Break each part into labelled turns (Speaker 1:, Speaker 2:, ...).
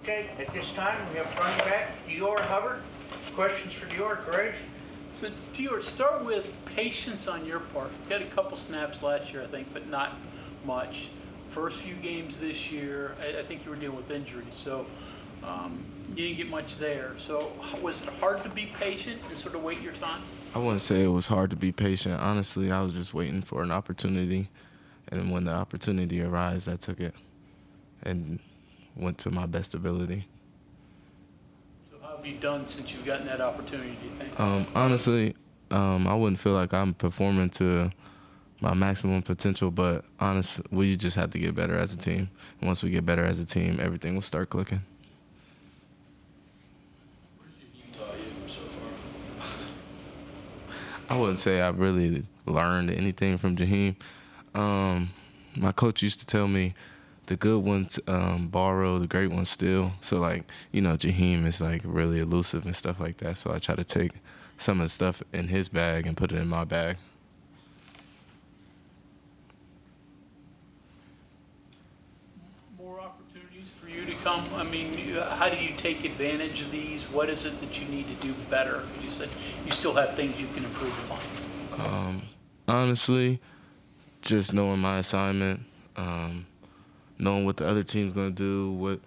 Speaker 1: Okay, at this time, we have running back Diore Hubbard. Questions for Diore, Greg?
Speaker 2: So, Diore, start with patience on your part. You had a couple snaps last year, I think, but not much. First few games this year, I think you were dealing with injuries, so you didn't get much there. So was it hard to be patient and sort of wait your time?
Speaker 3: I wouldn't say it was hard to be patient. Honestly, I was just waiting for an opportunity, and when the opportunity arose, I took it and went to my best ability.
Speaker 2: So how have you done since you've gotten that opportunity, do you think?
Speaker 3: Honestly, I wouldn't feel like I'm performing to my maximum potential, but honestly, we just have to get better as a team. And once we get better as a team, everything will start clicking.
Speaker 4: What has Jaheim taught you so far?
Speaker 3: I wouldn't say I really learned anything from Jaheim. My coach used to tell me the good ones borrow, the great ones steal. So, Jaheim is, really elusive and stuff like that. So I try to take some of the stuff in his bag and put it in my bag.
Speaker 2: More opportunities for you to come? I mean, how do you take advantage of these? What is it that you need to do better? You said you still have things you can improve upon.
Speaker 3: Honestly, just knowing my assignment, knowing what the other team's going to do,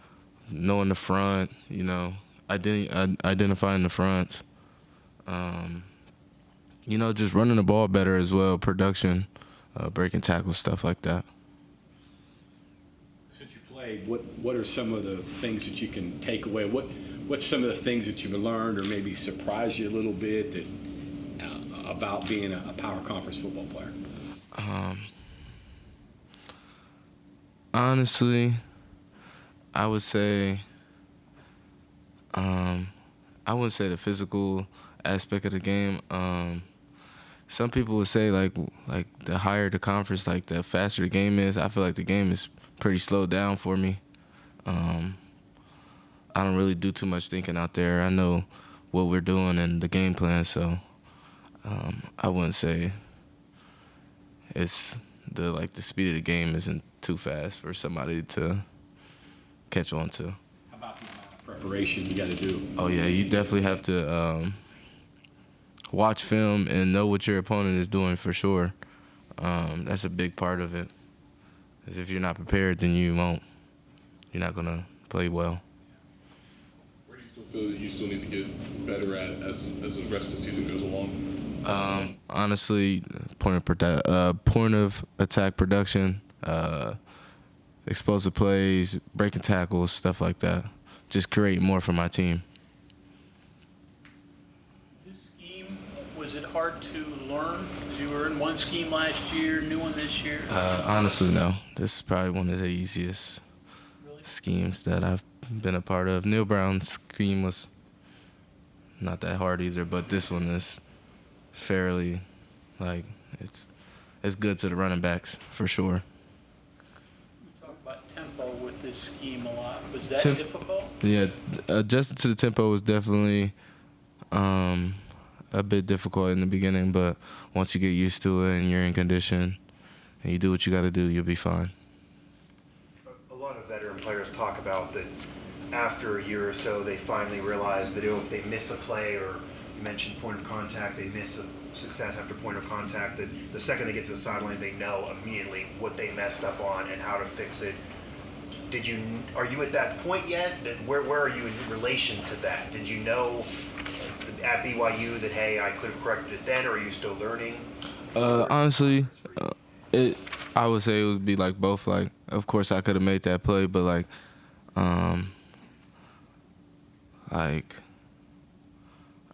Speaker 3: knowing the front, identifying the fronts. Just running the ball better as well, production, breaking tackles, stuff like that.
Speaker 5: Since you played, what are some of the things that you can take away? What's some of the things that you've learned or maybe surprised you a little bit about being a power conference football player?
Speaker 3: Honestly, I would say I wouldn't say the physical aspect of the game. Some people would say like the higher the conference, the faster the game is. I feel like the game is pretty slowed down for me. I don't really do too much thinking out there. I know what we're doing and the game plan, so I wouldn't say it's the speed of the game isn't too fast for somebody to catch on to.
Speaker 5: How about the amount of preparation you got to do?
Speaker 3: Oh yeah, you definitely have to watch film and know what your opponent is doing for sure. That's a big part of it. Because if you're not prepared, then you're not gonna play well.
Speaker 4: Where do you still feel that you still need to get better at as the rest of the season goes along?
Speaker 3: Honestly, point of attack production, explosive plays, breaking tackles, stuff like that. Just create more for my team.
Speaker 2: This scheme, was it hard to learn? You were in one scheme last year, new one this year.
Speaker 3: Honestly, no. This is probably one of the easiest schemes that I've been a part of. Neil Brown's scheme was not that hard either, but this one is fairly, it's good to the running backs for sure.
Speaker 2: We talk about tempo with this scheme a lot. Was that difficult?
Speaker 3: Yeah, adjusting to the tempo was definitely a bit difficult in the beginning, but once you get used to it and you're in condition and you do what you got to do, you'll be fine.
Speaker 6: A lot of veteran players talk about that after a year or so, they finally realize that if they miss a play, or you mentioned point of contact, they miss a success after point of contact, that the second they get to the sideline, they know immediately what they messed up on and how to fix it. Are you at that point yet? Where are you in relation to that? Did you know at BYU that, hey, I could have corrected it then, or are you still learning?
Speaker 3: Honestly, I would say it would be both. Of course, I could have made that play, but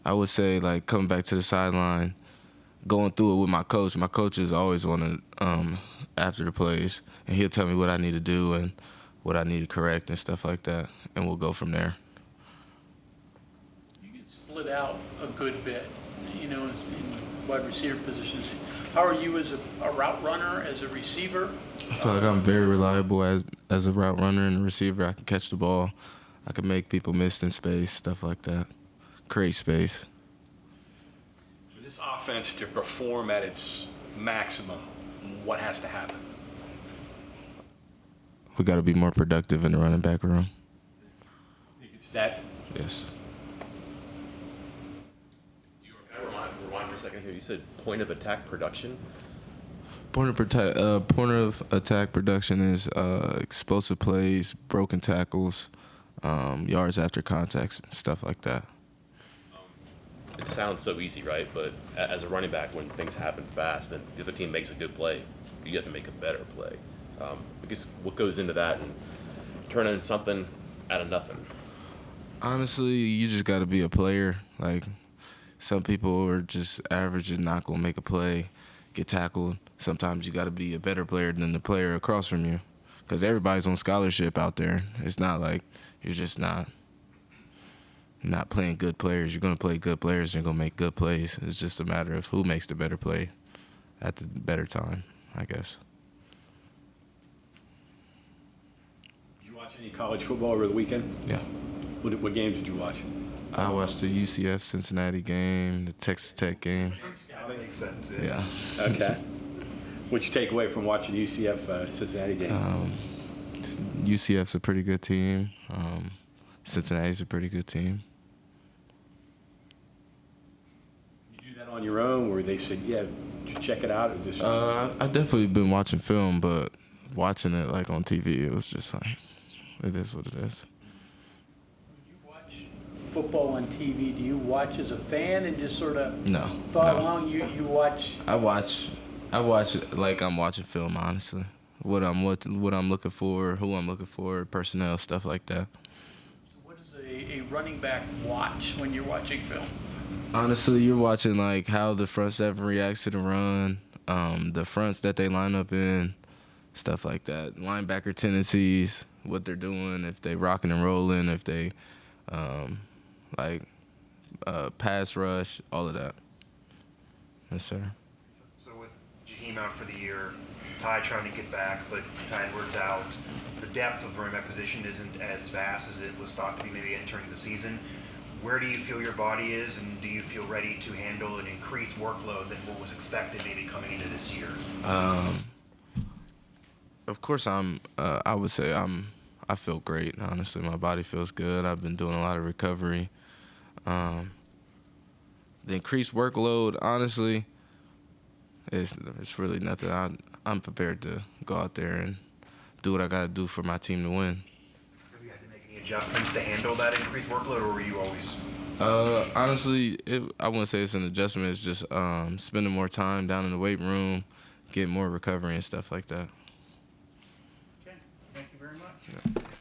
Speaker 3: I would say coming back to the sideline, going through it with my coach. My coach is always on it after the plays, and he'll tell me what I need to do and what I need to correct and stuff like that, and we'll go from there.
Speaker 2: You get split out a good bit, in wide receiver positions. How are you as a route runner, as a receiver?
Speaker 3: I feel like I'm very reliable as a route runner and a receiver. I can catch the ball. I can make people miss in space, stuff like that. Create space.
Speaker 5: For this offense to perform at its maximum, what has to happen?
Speaker 3: We got to be more productive in the running back room.
Speaker 5: Is that
Speaker 3: Yes.
Speaker 7: Can I rewind for a second here? You said point of attack production.
Speaker 3: Point of attack production is explosive plays, broken tackles, yards after contacts, stuff like that.
Speaker 7: It sounds so easy, right? But as a running back, when things happen fast and the other team makes a good play, you have to make a better play. I guess what goes into that and turning something out of nothing?
Speaker 3: Honestly, you just got to be a player. Like, some people are just average and not going to make a play, get tackled. Sometimes you got to be a better player than the player across from you, because everybody's on scholarship out there. It's not like you're just not playing good players. You're going to play good players and you're going to make good plays. It's just a matter of who makes the better play at the better time, I guess.
Speaker 5: Did you watch any college football over the weekend?
Speaker 3: Yeah.
Speaker 5: What games did you watch?
Speaker 3: I watched the UCF Cincinnati game, the Texas Tech game.
Speaker 6: That makes sense.
Speaker 3: Yeah.
Speaker 5: Okay. What'd you take away from watching the UCF Cincinnati game?
Speaker 3: UCF's a pretty good team. Cincinnati's a pretty good team.
Speaker 5: You do that on your own, or they said, yeah, did you check it out? Or just
Speaker 3: I definitely been watching film, but watching it like on TV, it was just like, it is what it is.
Speaker 2: When you watch football on TV, do you watch as a fan and just sort of
Speaker 3: No.
Speaker 2: follow
Speaker 3: no.
Speaker 2: along? You watch.
Speaker 3: I watch it like I'm watching film, honestly. What I'm looking for, who I'm looking for, personnel, stuff like that.
Speaker 2: What does a running back watch when you're watching film?
Speaker 3: Honestly, you're watching like how the front seven reacts to the run, the fronts that they line up in, stuff like that. Linebacker tendencies, what they're doing, if they rocking and rolling, if they pass rush, all of that. Yes, sir.
Speaker 6: So with Jaheim out for the year, Ty trying to get back, but Ty Edwards out, the depth of the running back position isn't as vast as it was thought to be maybe entering the season. Where do you feel your body is, and do you feel ready to handle an increased workload than what was expected maybe coming into this year?
Speaker 3: Of course, I would say I feel great. Honestly, my body feels good. I've been doing a lot of recovery. The increased workload, honestly, it's really nothing. I'm prepared to go out there and do what I got to do for my team to win.
Speaker 6: Have you had to make any adjustments to handle that increased workload, or were you always?
Speaker 3: Honestly, I wouldn't say it's an adjustment. It's just spending more time down in the weight room, getting more recovery and stuff like that.